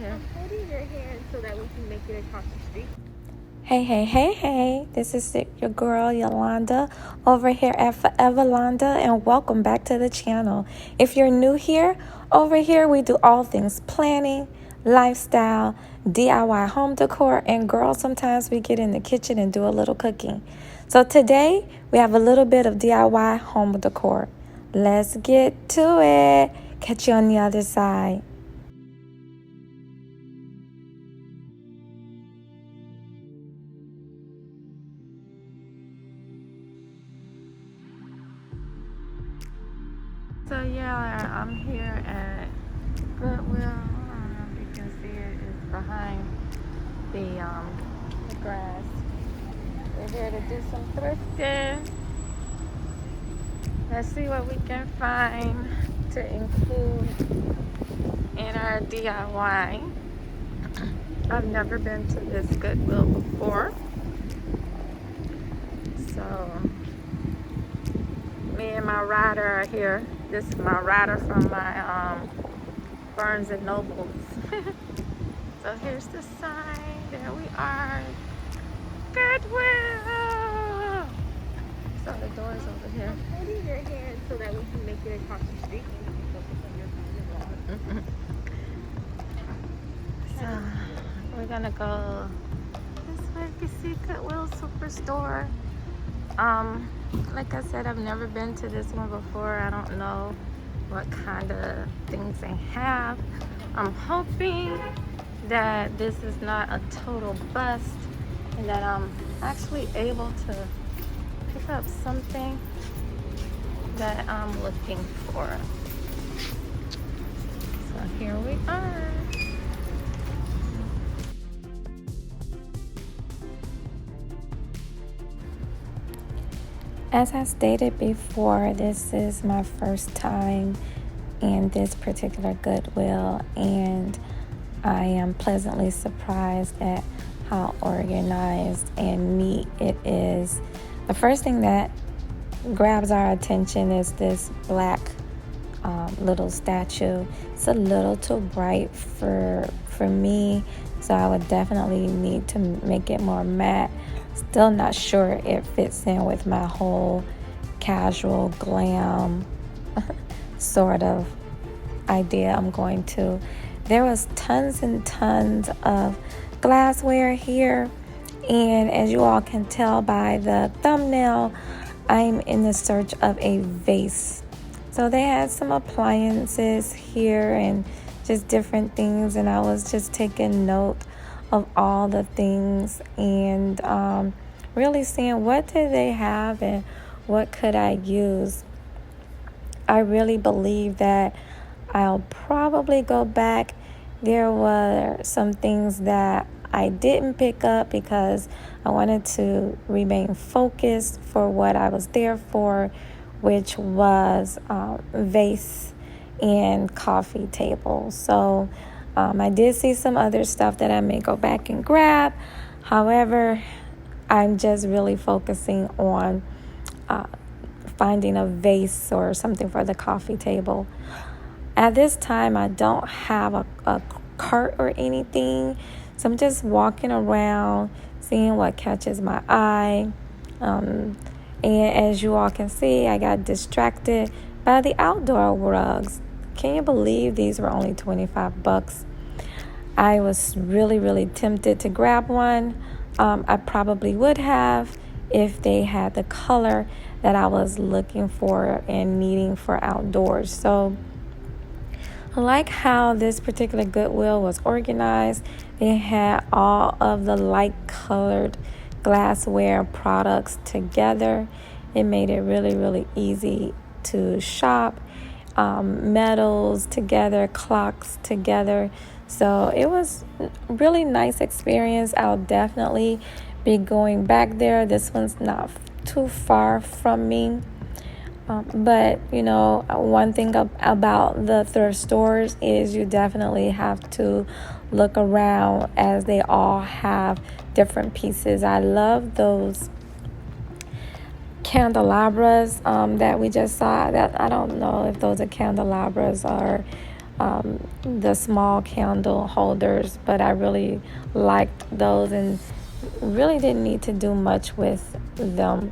here. I'm holding your hand so that we can make it across the street. Hey. This is your girl, Yolanda, over here at Forever Londa, and welcome back to the channel. If you're new here, over here we do all things planning, lifestyle, DIY home decor, and girl, sometimes we get in the kitchen and do a little cooking. So today, we have a little bit of DIY home decor. Let's get to it. Catch you on the other side. So yeah, I'm here at Goodwill. I don't know if you can see it. It's behind the grass. We're here to do some thrifting. Let's see what we can find to include in our DIY. I've never been to this Goodwill before, so me and my rider are here. This is my rider from my Barnes and Nobles. So here's the sign. There we are. Goodwill. So the door's over here. I'm holding your hand so that we can make it across the street. So we're gonna go this way. You can see Goodwill Superstore. Like I said, I've never been to this one before. I don't know what kind of things they have. I'm hoping that this is not a total bust and that I'm actually able to pick up something that I'm looking for. So here we are. As I stated before, this is my first time in this particular Goodwill, and I am pleasantly surprised at how organized and neat it is. The first thing that grabs our attention is this black little statue. It's a little too bright for me, so I would definitely need to make it more matte. Still not sure it fits in with my whole casual glam sort of idea I'm going to. There was tons and tons of glassware here, and as you all can tell by the thumbnail, I'm in the search of a vase. So they had some appliances here and just different things, and I was just taking note of all the things and really seeing what did they have and what could I use. I really believe that I'll probably go back. There were some things that I didn't pick up because I wanted to remain focused for what I was there for, which was vase and coffee table. So I did see some other stuff that I may go back and grab. However, I'm just really focusing on finding a vase or something for the coffee table. At this time, I don't have a cart or anything, so I'm just walking around, seeing what catches my eye. And as you all can see, I got distracted by the outdoor rugs. Can you believe these were only $25? I was really tempted to grab one. I probably would have if they had the color that I was looking for and needing for outdoors. So I like how this particular Goodwill was organized. They had all of the light colored glassware products together. It made it really easy to shop. Metals together, clocks together. So it was a really nice experience. I'll definitely be going back there. This one's not too far from me. But, you know, one thing about the thrift stores is you definitely have to look around as they all have different pieces. I love those candelabras that we just saw. That I don't know if those are candelabras or the small candle holders, but I really liked those and really didn't need to do much with them.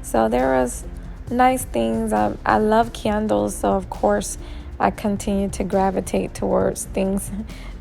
So there was nice things. I love candles, so of course I continue to gravitate towards things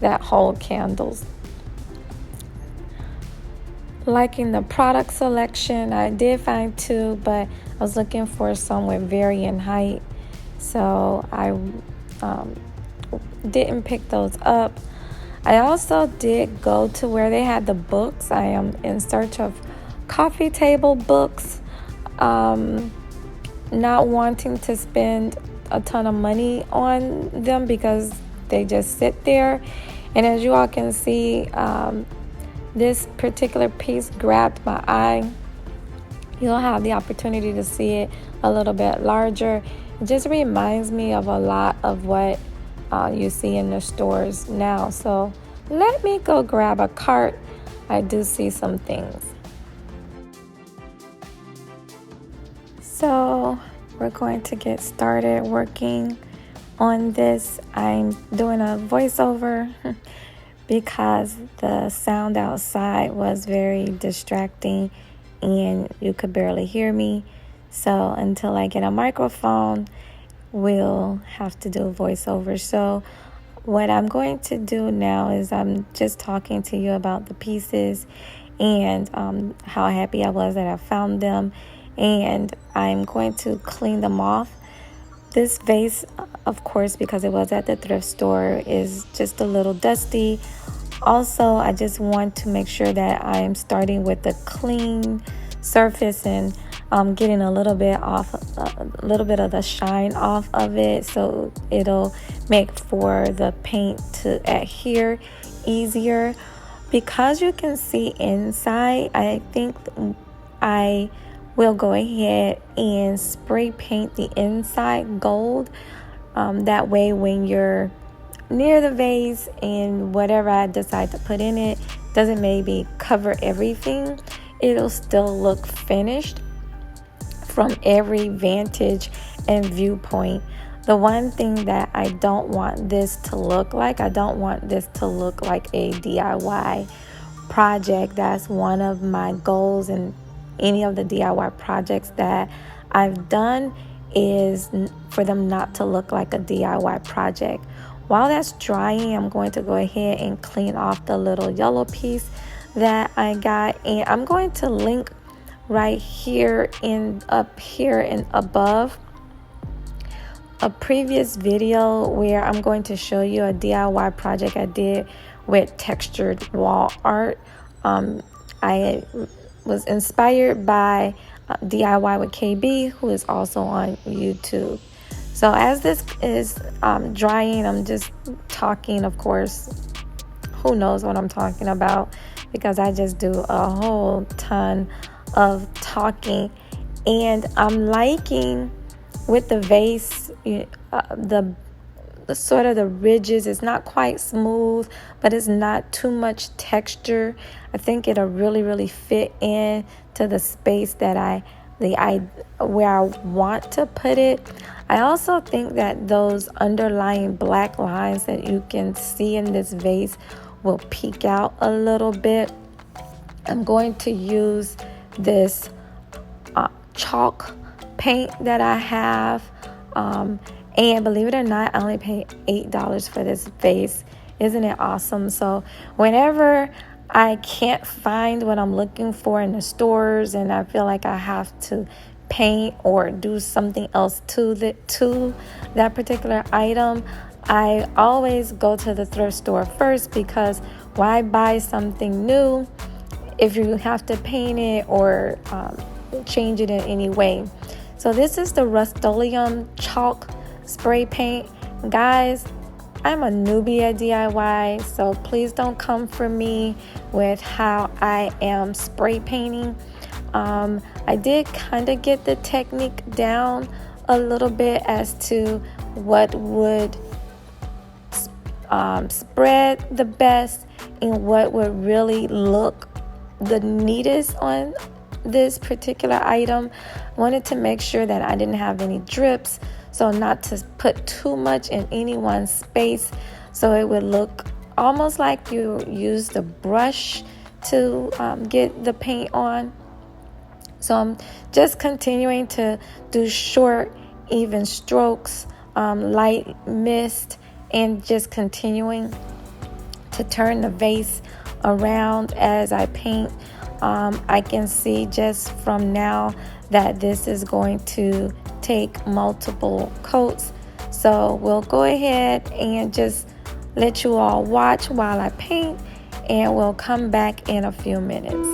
that hold candles. Liking the product selection, I did find two, but I was looking for some with varying height, so I didn't pick those up. I also did go to where they had the books. I am in search of coffee table books, not wanting to spend a ton of money on them because they just sit there. And as you all can see, this particular piece grabbed my eye. You'll have the opportunity to see it a little bit larger. It just reminds me of a lot of what you see in the stores now. So let me go grab a cart. I do see some things. So we're going to get started working on this. I'm doing a voiceover because the sound outside was very distracting and you could barely hear me. So until I get a microphone, we'll have to do a voiceover. So what I'm going to do now is I'm just talking to you about the pieces and how happy I was that I found them, and I'm going to clean them off. This vase, of course, because it was at the thrift store, is just a little dusty. Also, I just want to make sure that I'm starting with a clean surface and getting a little bit of the shine off of it, so it'll make for the paint to adhere easier. Because you can see inside, I think I will go ahead and spray paint the inside gold. That way when you're near the vase and whatever I decide to put in it doesn't maybe cover everything, it'll still look finished from every vantage and viewpoint. The one thing that I don't want this to look like, I don't want this to look like a DIY project. That's one of my goals in any of the DIY projects that I've done, is for them not to look like a DIY project. While that's drying, I'm going to go ahead and clean off the little yellow piece that I got, and I'm going to link right here and up here and above a previous video where I'm going to show you a DIY project I did with textured wall art. I was inspired by DIY with KB, who is also on YouTube. So as this is drying, I'm just talking, of course. Who knows what I'm talking about, because I just do a whole ton of talking. And I'm liking with the vase, the sort of the ridges. It's not quite smooth, but it's not too much texture. I think it'll really fit in to the space that where I want to put it. I also think that those underlying black lines that you can see in this vase will peek out a little bit. I'm going to use this chalk paint that I have, and believe it or not, I only paid $8 for this vase. Isn't it awesome? So whenever I can't find what I'm looking for in the stores and I feel like I have to paint or do something else to that particular item, I always go to the thrift store first, because why buy something new if you have to paint it or change it in any way? So this is the Rust-Oleum chalk spray paint. Guys, I'm a newbie at DIY, so please don't come for me with how I am spray painting. I did kind of get the technique down a little bit as to what would spread the best and what would really look the neatest on this particular item. I wanted to make sure that I didn't have any drips, so not to put too much in any one space, so it would look almost like you used a brush to get the paint on. So I'm just continuing to do short, even strokes, light mist, and just continuing to turn the vase around as I paint. I can see just from now that this is going to take multiple coats. So we'll go ahead and just let you all watch while I paint, and we'll come back in a few minutes.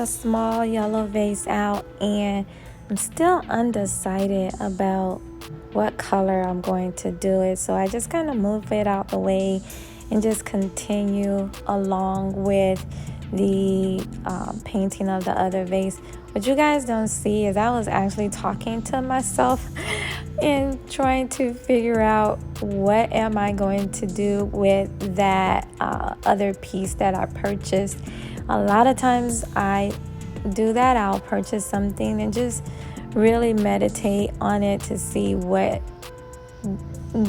Small yellow vase out, and I'm still undecided about what color I'm going to do it, so I just kind of move it out the way and just continue along with the painting of the other vase. What you guys don't see is I was actually talking to myself and trying to figure out what am I going to do with that other piece that I purchased. A lot of times I do that. I'll purchase something and just really meditate on it to see what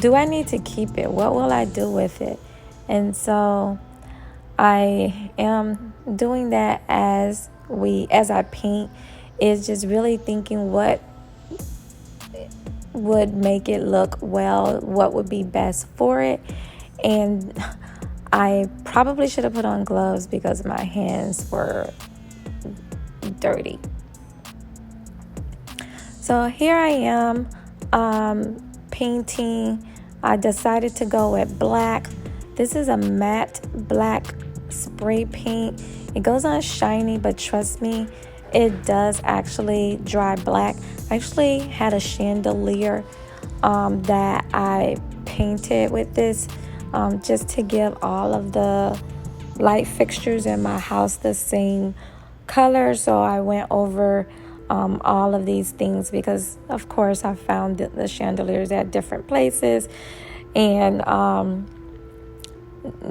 do I need to keep it, what will I do with it. And so I am doing that as I paint, is just really thinking what would make it look well, what would be best for it. And I probably should have put on gloves because my hands were dirty. So here I am painting. I decided to go with black. This is a matte black spray paint. It goes on shiny, but trust me, it does actually dry black. I actually had a chandelier that I painted with this just to give all of the light fixtures in my house the same color. So I went over all of these things because, of course, I found the chandeliers at different places and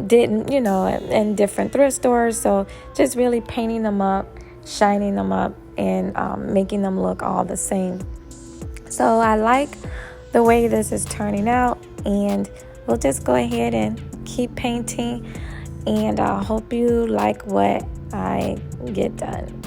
didn't, in different thrift stores. So just really painting them up, shining them up, and making them look all the same. So I like the way this is turning out, and we'll just go ahead and keep painting, and I hope you like what I get done.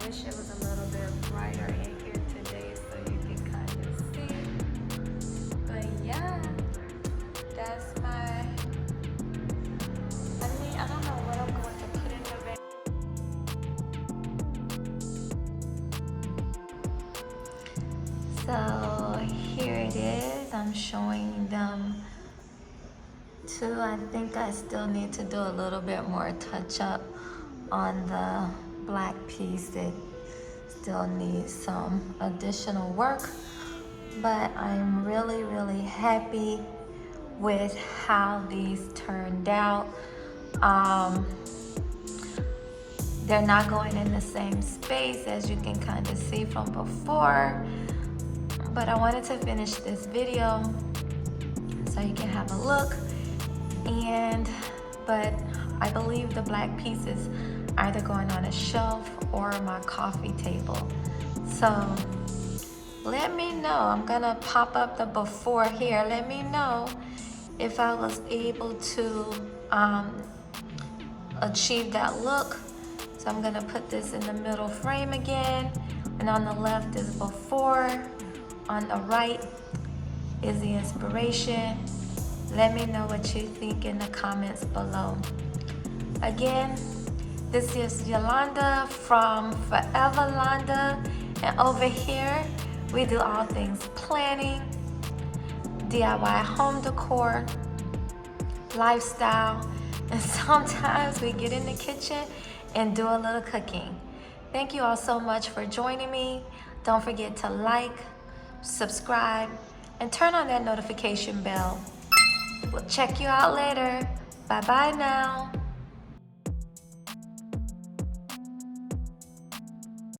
Wish it was a little bit brighter in here today so you can kind of see. But yeah, that's I don't know what I'm going to put in the bag. So here it is. I'm showing them too. I think I still need to do a little bit more touch up on the black piece. It still needs some additional work, but I'm really, really happy with how these turned out. They're not going in the same space as you can kind of see from before, but I wanted to finish this video so you can have a look. But I believe the black pieces are either going on a shelf or my coffee table. So let me know. I'm gonna pop up the before here. Let me know if I was able to achieve that look. So I'm gonna put this in the middle frame again, and on the left is before, on the right is the inspiration. Let me know what you think in the comments below. Again, this is Yolanda from Forever Londa, and over here we do all things planning, DIY home decor, lifestyle, and sometimes we get in the kitchen and do a little cooking. Thank you all so much for joining me. Don't forget to like, subscribe, and turn on that notification bell. We'll check you out later. Bye-bye now.